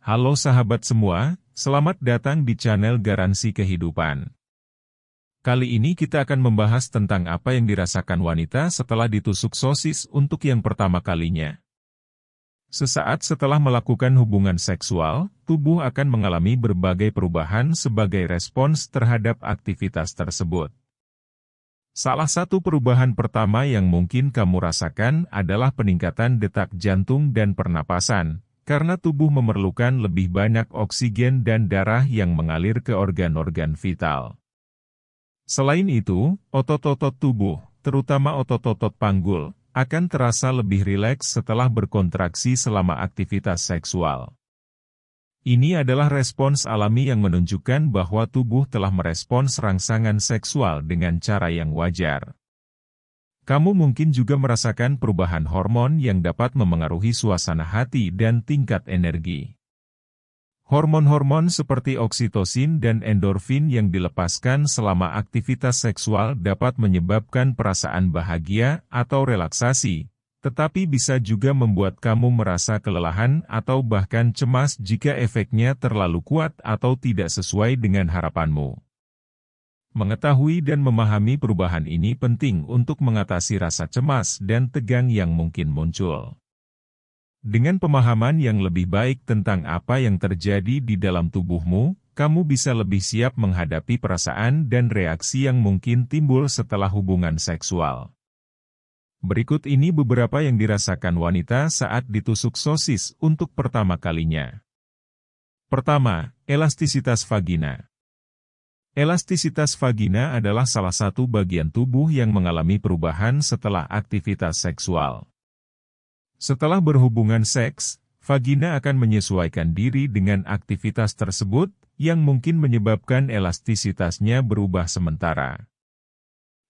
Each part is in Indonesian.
Halo sahabat semua, selamat datang di channel Garansi Kehidupan. Kali ini kita akan membahas tentang apa yang dirasakan wanita setelah ditusuk sosis untuk yang pertama kalinya. Sesaat setelah melakukan hubungan seksual, tubuh akan mengalami berbagai perubahan sebagai respons terhadap aktivitas tersebut. Salah satu perubahan pertama yang mungkin kamu rasakan adalah peningkatan detak jantung dan pernapasan, karena tubuh memerlukan lebih banyak oksigen dan darah yang mengalir ke organ-organ vital. Selain itu, otot-otot tubuh, terutama otot-otot panggul, akan terasa lebih rileks setelah berkontraksi selama aktivitas seksual. Ini adalah respons alami yang menunjukkan bahwa tubuh telah merespons rangsangan seksual dengan cara yang wajar. Kamu mungkin juga merasakan perubahan hormon yang dapat memengaruhi suasana hati dan tingkat energi. Hormon-hormon seperti oksitosin dan endorfin yang dilepaskan selama aktivitas seksual dapat menyebabkan perasaan bahagia atau relaksasi, tetapi bisa juga membuat kamu merasa kelelahan atau bahkan cemas jika efeknya terlalu kuat atau tidak sesuai dengan harapanmu. Mengetahui dan memahami perubahan ini penting untuk mengatasi rasa cemas dan tegang yang mungkin muncul. Dengan pemahaman yang lebih baik tentang apa yang terjadi di dalam tubuhmu, kamu bisa lebih siap menghadapi perasaan dan reaksi yang mungkin timbul setelah hubungan seksual. Berikut ini beberapa yang dirasakan wanita saat ditusuk sosis untuk pertama kalinya. Pertama, elastisitas vagina. Elastisitas vagina adalah salah satu bagian tubuh yang mengalami perubahan setelah aktivitas seksual. Setelah berhubungan seks, vagina akan menyesuaikan diri dengan aktivitas tersebut, yang mungkin menyebabkan elastisitasnya berubah sementara.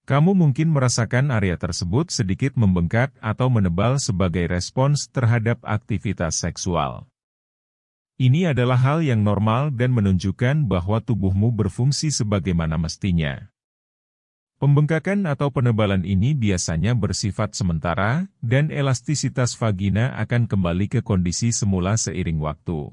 Kamu mungkin merasakan area tersebut sedikit membengkak atau menebal sebagai respons terhadap aktivitas seksual. Ini adalah hal yang normal dan menunjukkan bahwa tubuhmu berfungsi sebagaimana mestinya. Pembengkakan atau penebalan ini biasanya bersifat sementara, dan elastisitas vagina akan kembali ke kondisi semula seiring waktu.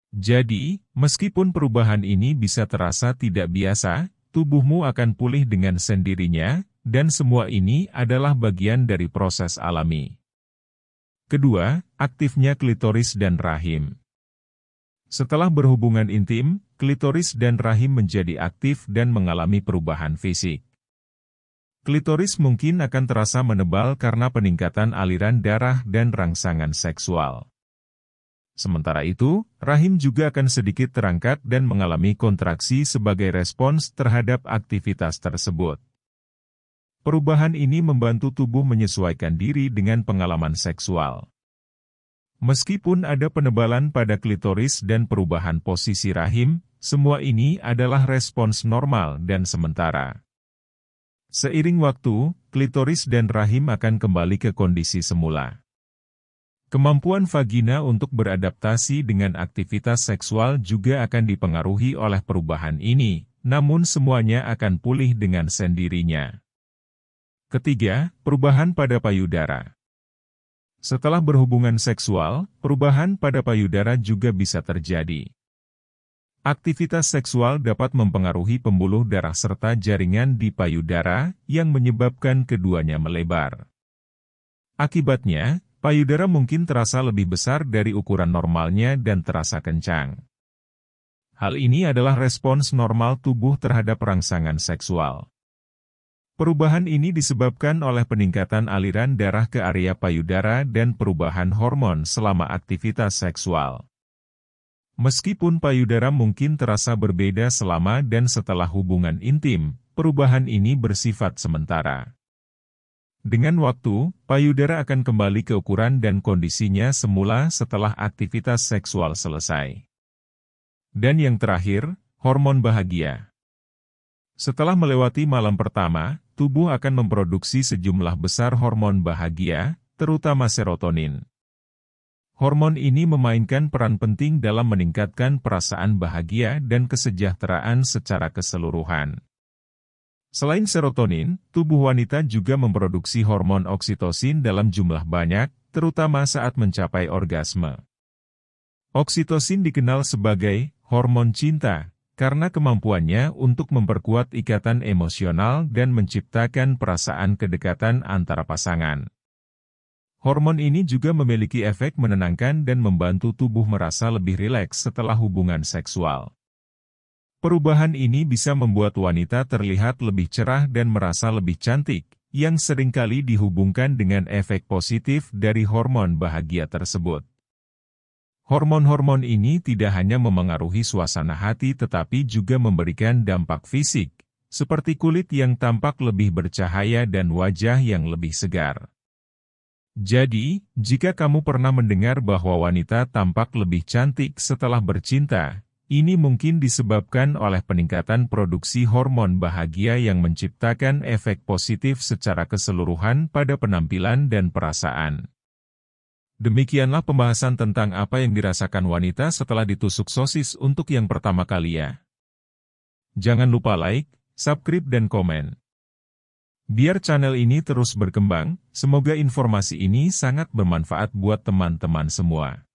Jadi, meskipun perubahan ini bisa terasa tidak biasa, tubuhmu akan pulih dengan sendirinya, dan semua ini adalah bagian dari proses alami. Kedua, aktifnya klitoris dan rahim. Setelah berhubungan intim, klitoris dan rahim menjadi aktif dan mengalami perubahan fisik. Klitoris mungkin akan terasa menebal karena peningkatan aliran darah dan rangsangan seksual. Sementara itu, rahim juga akan sedikit terangkat dan mengalami kontraksi sebagai respons terhadap aktivitas tersebut. Perubahan ini membantu tubuh menyesuaikan diri dengan pengalaman seksual. Meskipun ada penebalan pada klitoris dan perubahan posisi rahim, semua ini adalah respons normal dan sementara. Seiring waktu, klitoris dan rahim akan kembali ke kondisi semula. Kemampuan vagina untuk beradaptasi dengan aktivitas seksual juga akan dipengaruhi oleh perubahan ini, namun semuanya akan pulih dengan sendirinya. Ketiga, perubahan pada payudara. Setelah berhubungan seksual, perubahan pada payudara juga bisa terjadi. Aktivitas seksual dapat mempengaruhi pembuluh darah serta jaringan di payudara, yang menyebabkan keduanya melebar. Akibatnya, payudara mungkin terasa lebih besar dari ukuran normalnya dan terasa kencang. Hal ini adalah respons normal tubuh terhadap rangsangan seksual. Perubahan ini disebabkan oleh peningkatan aliran darah ke area payudara dan perubahan hormon selama aktivitas seksual. Meskipun payudara mungkin terasa berbeda selama dan setelah hubungan intim, perubahan ini bersifat sementara. Dengan waktu, payudara akan kembali ke ukuran dan kondisinya semula setelah aktivitas seksual selesai. Dan yang terakhir, hormon bahagia. Setelah melewati malam pertama, tubuh akan memproduksi sejumlah besar hormon bahagia, terutama serotonin. Hormon ini memainkan peran penting dalam meningkatkan perasaan bahagia dan kesejahteraan secara keseluruhan. Selain serotonin, tubuh wanita juga memproduksi hormon oksitosin dalam jumlah banyak, terutama saat mencapai orgasme. Oksitosin dikenal sebagai hormon cinta, karena kemampuannya untuk memperkuat ikatan emosional dan menciptakan perasaan kedekatan antara pasangan. Hormon ini juga memiliki efek menenangkan dan membantu tubuh merasa lebih rileks setelah hubungan seksual. Perubahan ini bisa membuat wanita terlihat lebih cerah dan merasa lebih cantik, yang seringkali dihubungkan dengan efek positif dari hormon bahagia tersebut. Hormon-hormon ini tidak hanya memengaruhi suasana hati tetapi juga memberikan dampak fisik, seperti kulit yang tampak lebih bercahaya dan wajah yang lebih segar. Jadi, jika kamu pernah mendengar bahwa wanita tampak lebih cantik setelah bercinta, ini mungkin disebabkan oleh peningkatan produksi hormon bahagia yang menciptakan efek positif secara keseluruhan pada penampilan dan perasaan. Demikianlah pembahasan tentang apa yang dirasakan wanita setelah ditusuk sosis untuk yang pertama kali ya. Jangan lupa like, subscribe dan komen. Biar channel ini terus berkembang, semoga informasi ini sangat bermanfaat buat teman-teman semua.